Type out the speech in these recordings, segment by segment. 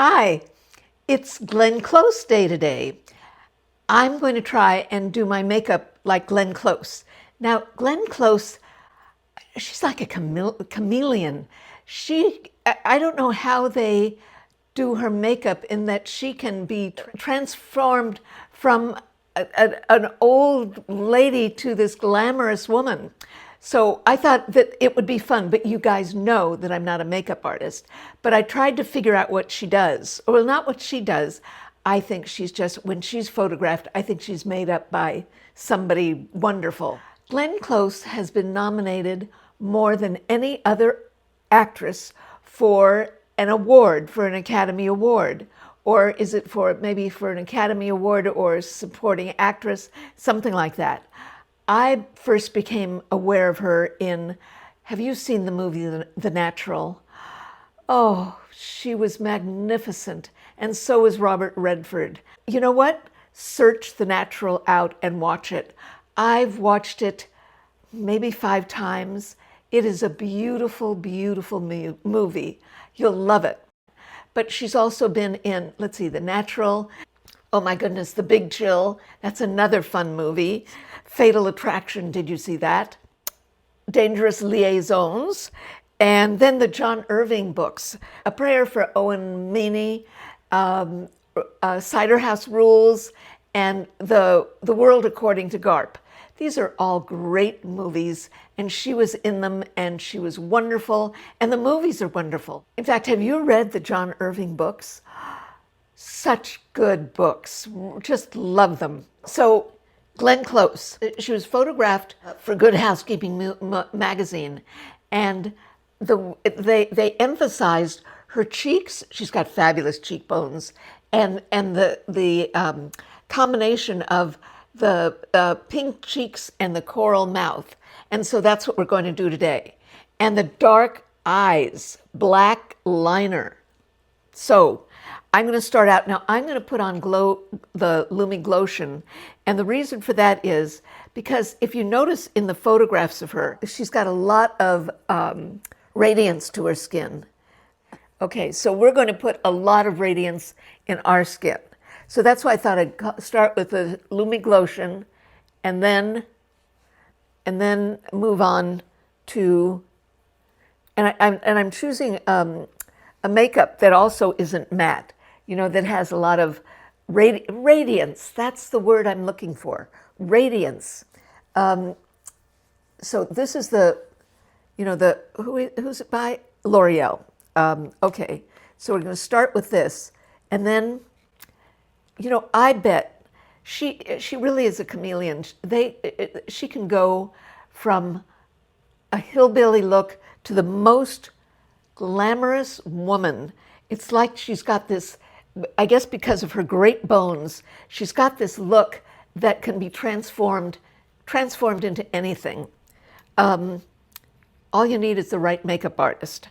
Hi, it's Glenn Close Day today. I'm going to try and do my makeup like Glenn Close. Now, Glenn Close, she's like a chameleon. I don't know how they do her makeup in that she can be transformed from an old lady to this glamorous woman. So I thought that it would be fun, but you guys know that I'm not a makeup artist. But I tried to figure out what she does. Well, not what she does. I think she's just, when she's photographed, I think she's made up by somebody wonderful. Glenn Close has been nominated more than any other actress for an award, for an Academy Award. Or is it for maybe for an Academy Award or supporting actress, something like that. I first became aware of her in, have you seen the movie The Natural? Oh, she was magnificent. And so was Robert Redford. You know what? Search The Natural out and watch it. I've watched it maybe 5 times. It is a beautiful, beautiful movie. You'll love it. But she's also been in, let's see, The Natural. Oh my goodness, The Big Chill. That's another fun movie. Fatal Attraction, did you see that? Dangerous Liaisons. And then the John Irving books. A Prayer for Owen Meany, Cider House Rules, and the World According to Garp. These are all great movies, and she was in them, and she was wonderful, and the movies are wonderful. In fact, have you read the John Irving books? Such good books. Just love them. So, Glenn Close. She was photographed for Good Housekeeping magazine, and they emphasized her cheeks. She's got fabulous cheekbones, and the combination of the pink cheeks and the coral mouth. And so that's what we're going to do today. And the dark eyes, black liner. So I'm going to start out now. I'm going to put on the Lumi Glotion, and the reason for that is because if you notice in the photographs of her, she's got a lot of radiance to her skin. Okay, so we're going to put a lot of radiance in our skin. So that's why I thought I'd start with the Lumi Glotion, and then move on to, and I'm choosing a makeup that also isn't matte, you know, that has a lot of radiance. That's the word I'm looking for, radiance. So this is the, you know, who's it by? L'Oreal. Okay, so we're going to start with this, and then, you know, I bet she really is a chameleon. She can go from a hillbilly look to the most glamorous woman. It's like she's got this, I guess because of her great bones, she's got this look that can be transformed into anything. All you need is the right makeup artist.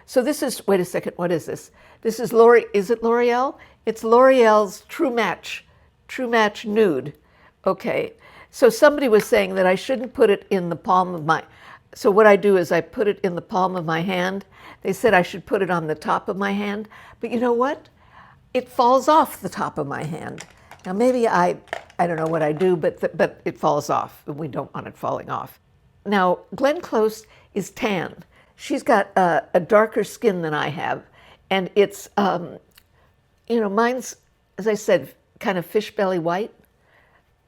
So this is, wait a second, what is this? This is is it L'Oreal? It's L'Oreal's True Match Nude. Okay, so somebody was saying that I shouldn't put it in the palm of my, so what I do is I put it in the palm of my hand. They said I should put it on the top of my hand, but you know what? It falls off the top of my hand. Now maybe I don't know what I do, but it falls off, and we don't want it falling off. Now, Glenn Close is tan. She's got a darker skin than I have, and it's, you know, mine's, as I said, kind of fish belly white.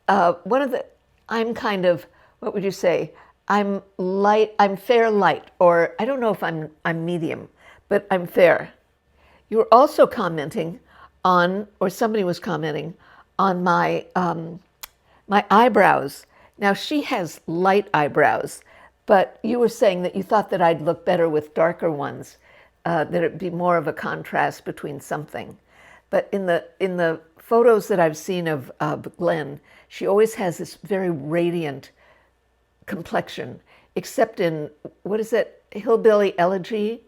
I'm kind of, what would you say? I'm light, I'm fair light, or I don't know if I'm medium, but I'm fair. You were also commenting on, or somebody was commenting on my eyebrows. Now she has light eyebrows, but you were saying that you thought that I'd look better with darker ones, that it'd be more of a contrast between something. But in the photos that I've seen of Glenn, she always has this very radiant complexion, except in, what is it, Hillbilly Elegy?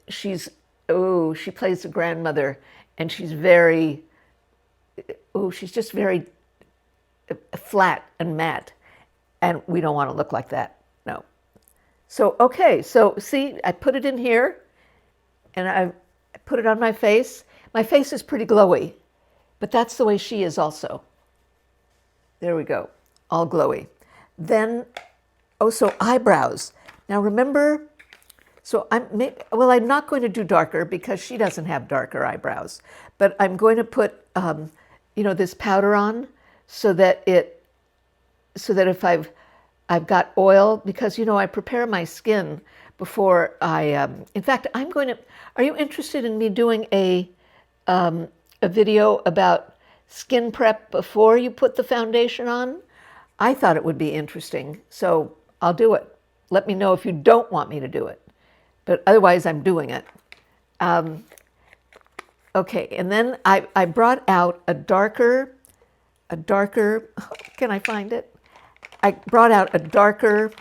She plays the grandmother, and she's just very flat and matte, and we don't want to look like that, no. So, okay, so see, I put it in here, and I put it on my face. My face is pretty glowy, but that's the way she is also. There we go, all glowy. Then, oh, so eyebrows. Now remember, so I'm not going to do darker because she doesn't have darker eyebrows, but I'm going to put, this powder on so that if I've got oil, because, I prepare my skin before in fact, are you interested in me doing a video about skin prep before you put the foundation on? I thought it would be interesting, so I'll do it. Let me know if you don't want me to do it, but otherwise I'm doing it. Okay, and then I brought out a darker, can I find it? I brought out a darker,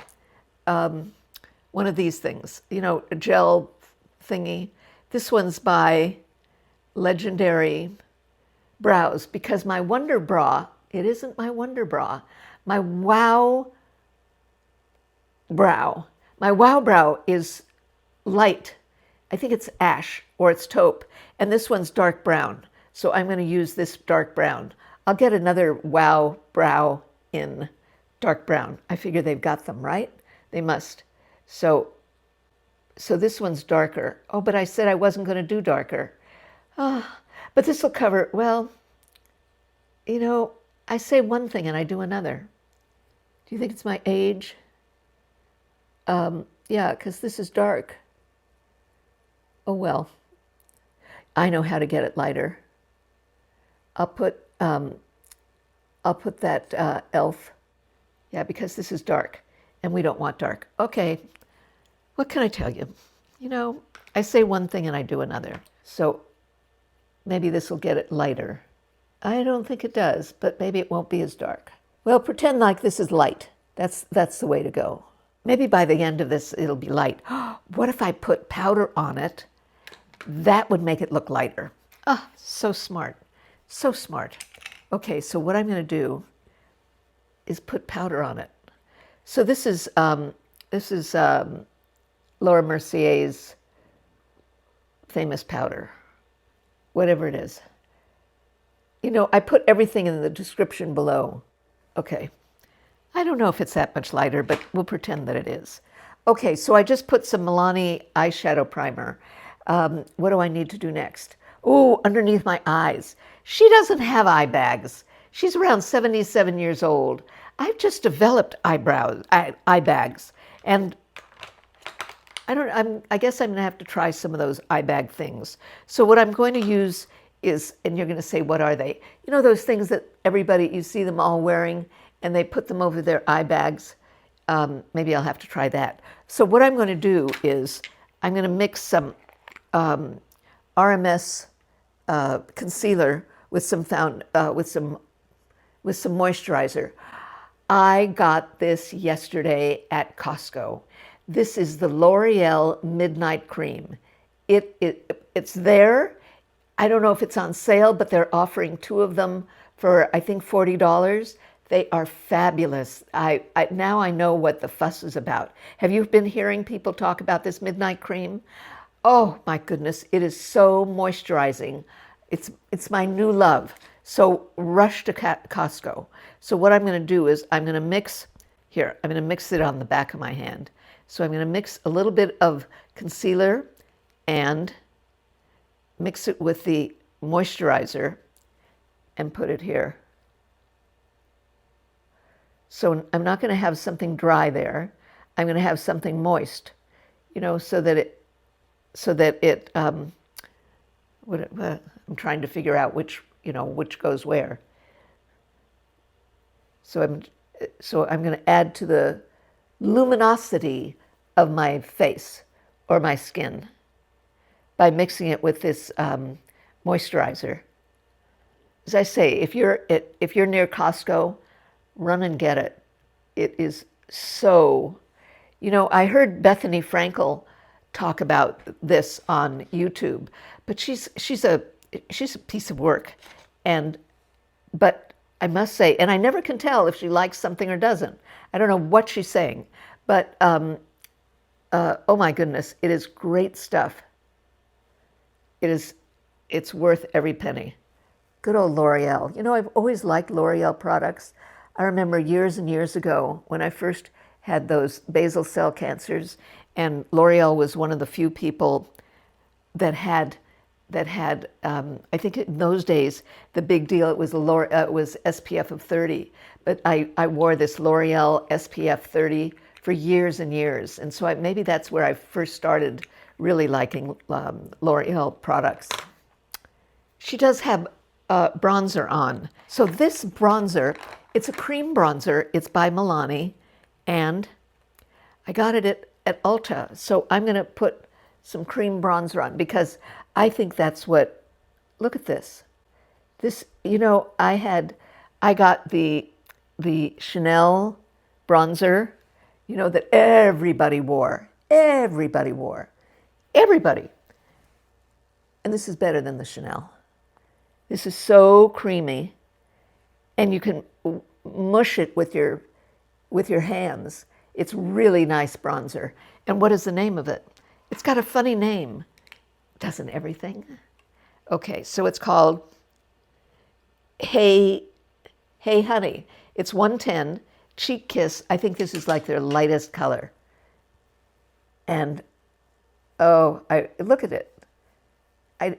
one of these things, a gel thingy. This one's by Legendary Brows, because my Wonder Bra, it isn't my Wonder Bra, my Wow Brow. My Wow Brow is light. I think it's ash or it's taupe, and this one's dark brown. So I'm going to use this dark brown. I'll get another Wow Brow in dark brown. I figure they've got them, right? They must. So this one's darker. Oh, but I said I wasn't going to do darker. But this will cover, well, I say one thing and I do another. Do you think it's my age? Yeah, because this is dark. Oh, well, I know how to get it lighter. I'll put that elf. Yeah, because this is dark and we don't want dark. Okay, what can I tell you? I say one thing and I do another. So maybe this will get it lighter. I don't think it does, but maybe it won't be as dark. Well, pretend like this is light. That's the way to go. Maybe by the end of this, it'll be light. What if I put powder on it? That would make it look lighter. Ah, so smart. So smart. Okay, so what I'm going to do is put powder on it. So this is Laura Mercier's famous powder, whatever it is. I put everything in the description below. Okay. I don't know if it's that much lighter, but we'll pretend that it is. Okay, so I just put some Milani eyeshadow primer. What do I need to do next? Oh, underneath my eyes. She doesn't have eye bags. She's around 77 years old. I've just developed eye bags, and I guess I'm going to have to try some of those eye bag things. So what I'm going to use is, and you're going to say, what are they? Those things that you see them all wearing, and they put them over their eye bags. Maybe I'll have to try that. So what I'm going to do is I'm going to mix some RMS concealer with some moisturizer. I got this yesterday at Costco. This is the L'Oreal Midnight Cream. It's there. I don't know if it's on sale, but they're offering 2 of them for, I think, $40. They are fabulous. Now I know what the fuss is about. Have you been hearing people talk about this midnight cream? Oh my goodness, it is so moisturizing. It's my new love. So rush to Costco. So what I'm going to do is I'm going to mix it on the back of my hand. So I'm going to mix a little bit of concealer and mix it with the moisturizer and put it here. So I'm not going to have something dry there. I'm going to have something moist, so that it. I'm trying to figure out which goes where. So I'm going to add to the luminosity of my face or my skin by mixing it with this moisturizer. As I say, if you're near Costco, run and get it. It is so, I heard Bethany Frankel talk about this on YouTube, but she's a piece of work, but I must say, and I never can tell if she likes something or doesn't. I don't know what she's saying, but oh my goodness, it is great stuff. it's worth every penny. Good old L'Oreal. You know, I've always liked L'Oreal products. I remember years and years ago when I first had those basal cell cancers, and L'Oreal was one of the few people that had I think in those days the big deal it was it was SPF of 30, but I wore this L'Oreal SPF 30 for years and years, and so maybe that's where I first started really liking L'Oreal products. She does have bronzer on. So this bronzer, it's a cream bronzer. It's by Milani, and I got it at Ulta. So I'm going to put some cream bronzer on because I think that's what, look at this. This, you know, I got the Chanel bronzer, you know, that everybody wore. Everybody wore. Everybody. And this is better than the Chanel. This is so creamy, and you can mush it with your hands. It's really nice bronzer. And what is the name of it? It's got a funny name. Doesn't everything? Okay, so it's called Hey Honey. It's 110 Cheek Kiss. I think this is like their lightest color. And oh, look at it.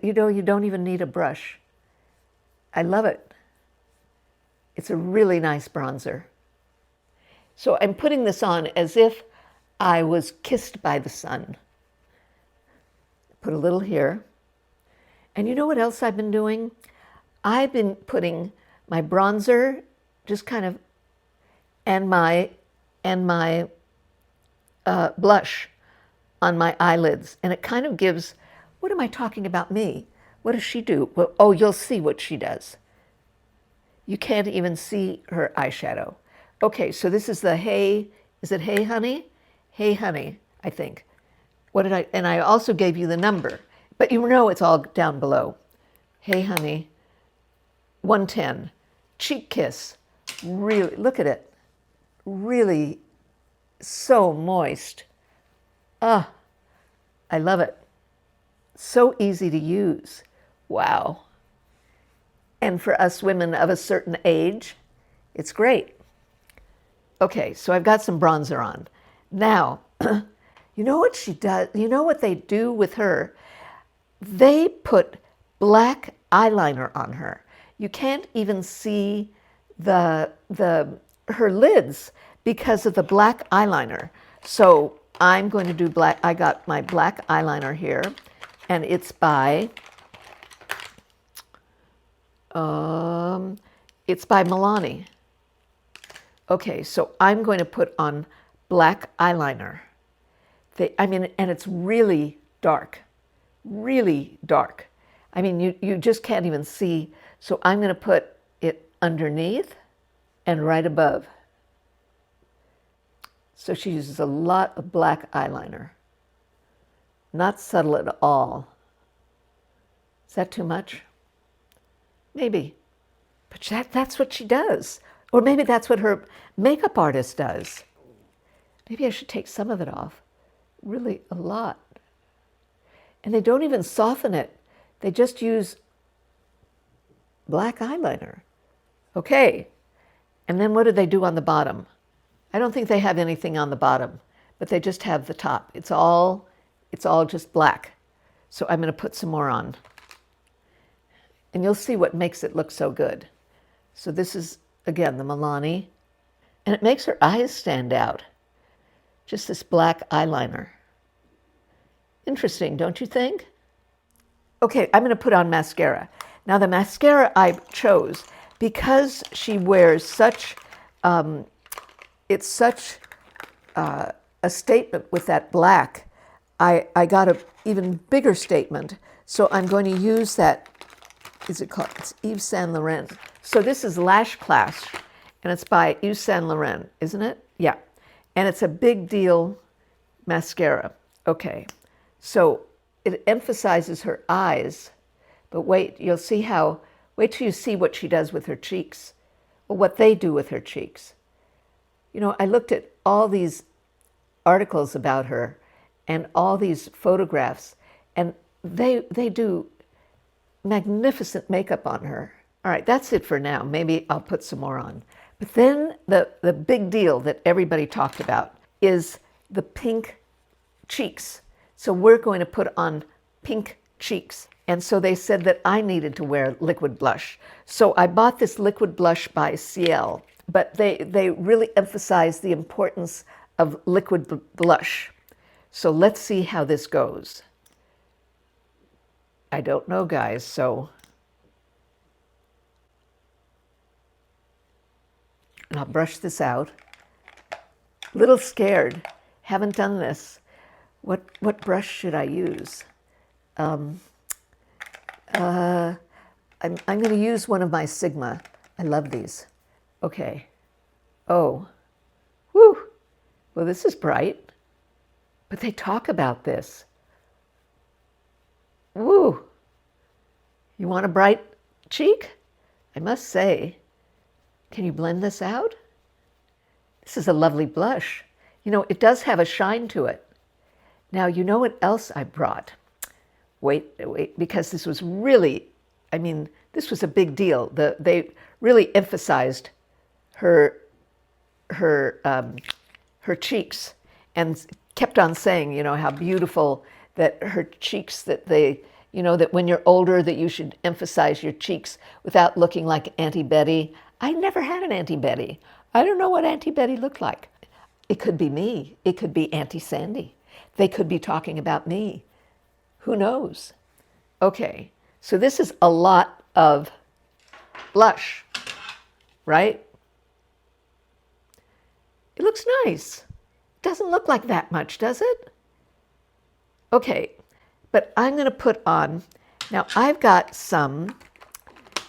You know, you don't even need a brush. I love it. It's a really nice bronzer. So I'm putting this on as if I was kissed by the sun. Put a little here. And you know what else I've been doing? I've been putting my bronzer just kind of, and my blush on my eyelids. And it kind of gives, what am I talking about me? What does she do? Well, oh, you'll see what she does. You can't even see her eyeshadow. Okay, so this is the Hey, is it Hey Honey? Hey Honey, I think. And I also gave you the number, but you know it's all down below. Hey Honey, 110, Cheek Kiss. Really, look at it. Really so moist. Ah, I love it. So easy to use. Wow. And for us women of a certain age, it's great. Okay, so I've got some bronzer on. Now, you know what she does? You know what they do with her? They put black eyeliner on her. You can't even see her lids because of the black eyeliner. So I'm going to do black. I got my black eyeliner here, and it's by Milani. Okay, so I'm going to put on black eyeliner. And it's really dark, really dark. I mean, you just can't even see. So I'm going to put it underneath and right above. So she uses a lot of black eyeliner. Not subtle at all. Is that too much? Maybe. But that's what she does. Or maybe that's what her makeup artist does. Maybe I should take some of it off. Really, a lot. And they don't even soften it. They just use black eyeliner. Okay. And then what do they do on the bottom? I don't think they have anything on the bottom, but they just have the top. It's all just black. So I'm going to put some more on. And you'll see what makes it look so good. So this is, again, the Milani. And it makes her eyes stand out. Just this black eyeliner. Interesting, don't you think? Okay, I'm going to put on mascara. Now the mascara I chose because she wears such, it's such a statement with that black. I got an even bigger statement. So I'm going to use that, is it called? It's Yves Saint Laurent. So this is Lash Clash, and it's by Yves Saint Laurent, isn't it? Yeah. And it's a big deal mascara. Okay. So it emphasizes her eyes, but wait, you'll see how, wait till you see what she does with her cheeks, or what they do with her cheeks. You know, I looked at all these articles about her and all these photographs, and they do magnificent makeup on her. All right, that's it for now. Maybe I'll put some more on. But then the big deal that everybody talked about is the pink cheeks. So we're going to put on pink cheeks. And so they said that I needed to wear liquid blush. So I bought this liquid blush by Ciel, but they really emphasize the importance of liquid blush. So let's see how this goes. I don't know, guys, so. And I'll brush this out. Little scared, haven't done this. What brush should I use? I'm going to use one of my Sigma. I love these. Okay. Oh, whew. Well, this is bright, but they talk about this. Woo. You want a bright cheek? I must say, can you blend this out? This is a lovely blush. You know, it does have a shine to it. Now, you know what else I brought? Wait, because this was really, I mean, this was a big deal. They really emphasized her cheeks and kept on saying, you know, how beautiful that her cheeks, that they, you know, that when you're older that you should emphasize your cheeks without looking like Auntie Betty. I never had an Auntie Betty. I don't know what Auntie Betty looked like. It could be me. It could be Auntie Sandy. They could be talking about me. Who knows? Okay, so this is a lot of blush, right? It looks nice. Doesn't look like that much, does it? Okay, but I'm going to put on, now I've got some,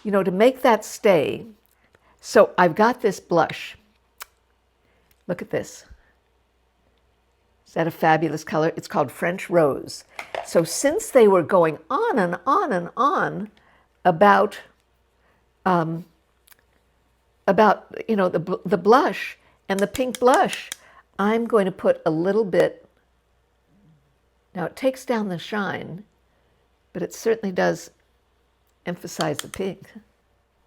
you know, to make that stay. So I've got this blush. Look at this. Is that a fabulous color? It's called French Rose. So since they were going on and on and on about you know, the blush and the pink blush, I'm going to put a little bit. Now it takes down the shine, but it certainly does emphasize the pink.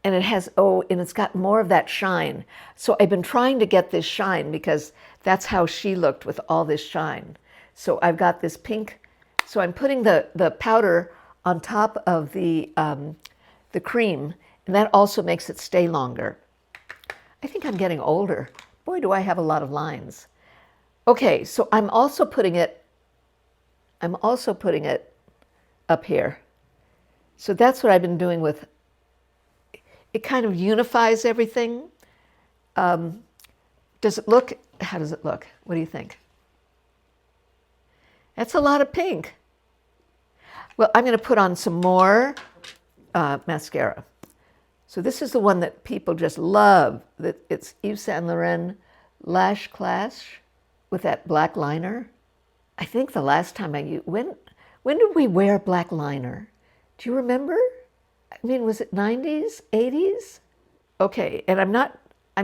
And it has, oh, and it's got more of that shine. So I've been trying to get this shine because that's how she looked with all this shine. So I've got this pink. So I'm putting the powder on top of the cream, and that also makes it stay longer. I think I'm getting older. Boy, do I have a lot of lines. Okay, so I'm also putting it up here. So that's what I've been doing with, it kind of unifies everything. Does it look, how does it look? What do you think? That's a lot of pink. Well, I'm going to put on some more mascara. So this is the one that people just love. It's Yves Saint Laurent Lash Clash with that black liner. I think the last time when did we wear black liner? Do you remember? I mean, was it 90s, 80s? Okay, and I'm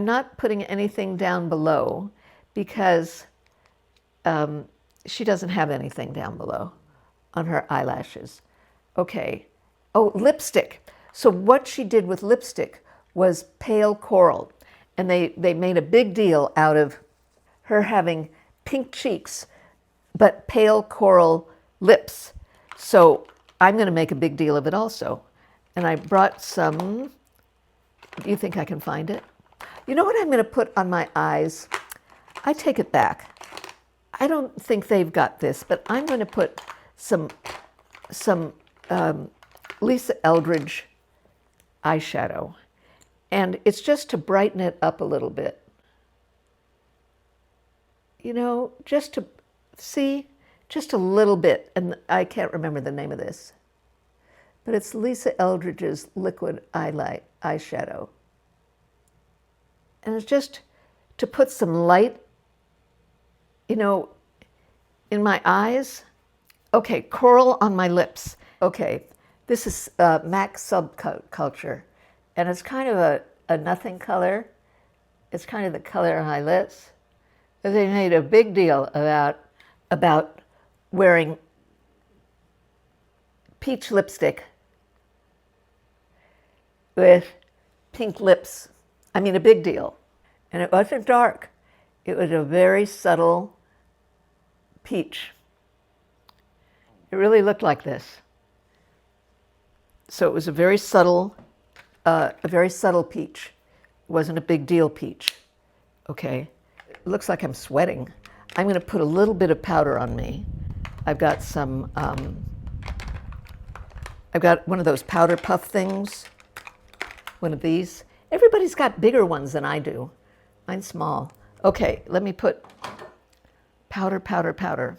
not putting anything down below because she doesn't have anything down below on her eyelashes. Okay. Oh, lipstick. So what she did with lipstick was pale coral. And they made a big deal out of her having pink cheeks, but pale coral lips. So I'm going to make a big deal of it also. And I brought some, do you think I can find it? You know what I'm going to put on my eyes? I take it back. I don't think they've got this, but I'm going to put some Lisa Eldridge eyeshadow. And it's just to brighten it up a little bit. You know, just to see, just a little bit. And I can't remember the name of this. But it's Lisa Eldridge's liquid eyeshadow. And it's just to put some light, you know, in my eyes. Okay, coral on my lips. Okay, this is MAC Subculture. And it's kind of a nothing color. It's kind of the color of my lips. They made a big deal about wearing peach lipstick with pink lips. I mean, a big deal. And it wasn't dark. It was a very subtle peach. It really looked like this. So it was a very subtle peach. It wasn't a big deal peach. Okay. It looks like I'm sweating. I'm going to put a little bit of powder on me. I've got some, I've got one of those powder puff things. One of these. Everybody's got bigger ones than I do. Mine's small. Okay, let me put powder, powder, powder.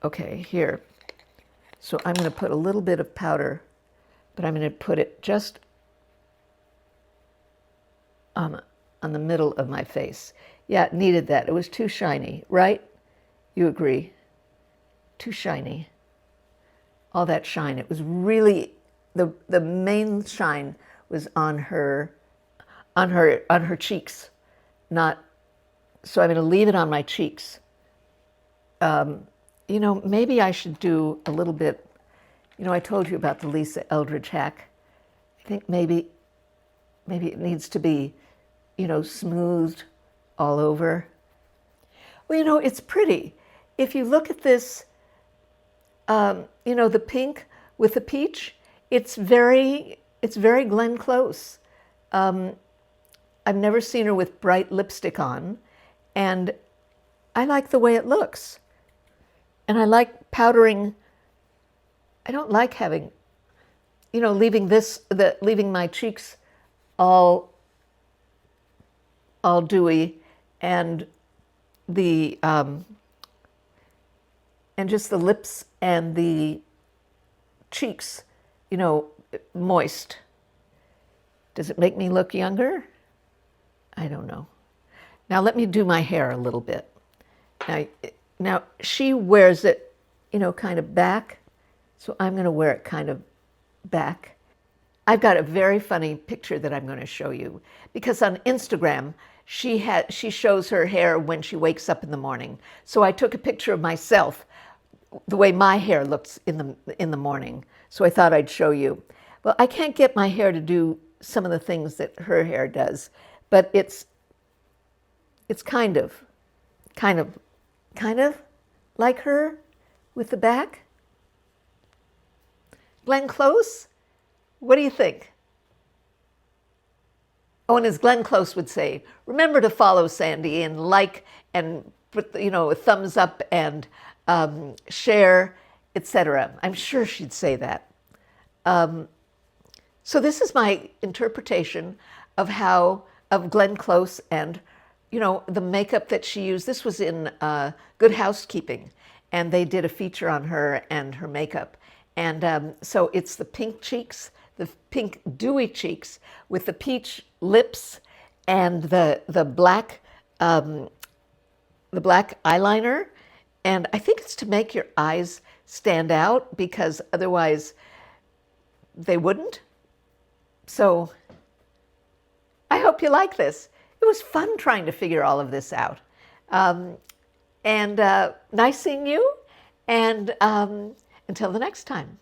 Okay, here. So I'm going to put a little bit of powder, but I'm going to put it just on the middle of my face. Yeah, it needed that. It was too shiny, right? You agree? Too shiny. All that shine. It was really, the main shine was on her cheeks. Not, so I'm going to leave it on my cheeks. You know, maybe I should do a little bit, you know, I told you about the Lisa Eldridge hack. I think maybe it needs to be, you know, smoothed all over. Well, you know, it's pretty. If you look at this, you know, the pink with the peach, it's very Glenn Close. I've never seen her with bright lipstick on, and I like the way it looks. And I like powdering. I don't like having, you know, leaving my cheeks all dewy, and and just the lips and the cheeks, you know, moist. Does it make me look younger? I don't know. Now let me do my hair a little bit. Now she wears it, you know, kind of back, so I'm going to wear it kind of back. I've got a very funny picture that I'm going to show you, because on Instagram she shows her hair when she wakes up in the morning. So I took a picture of myself, the way my hair looks in the morning. So I thought I'd show you. Well, I can't get my hair to do some of the things that her hair does, but it's kind of like her with the back. Glenn Close, what do you think? Oh, and as Glenn Close would say, remember to follow Sandy and like and put, you know, a thumbs up and share, etc. I'm sure she'd say that. So this is my interpretation of Glenn Close and, you know, the makeup that she used. This was in Good Housekeeping, and they did a feature on her and her makeup. And so it's the pink cheeks, the pink dewy cheeks with the peach lips and the black eyeliner. And I think it's to make your eyes stand out, because otherwise they wouldn't. So I hope you like this. It was fun trying to figure all of this out. And nice seeing you. And until the next time.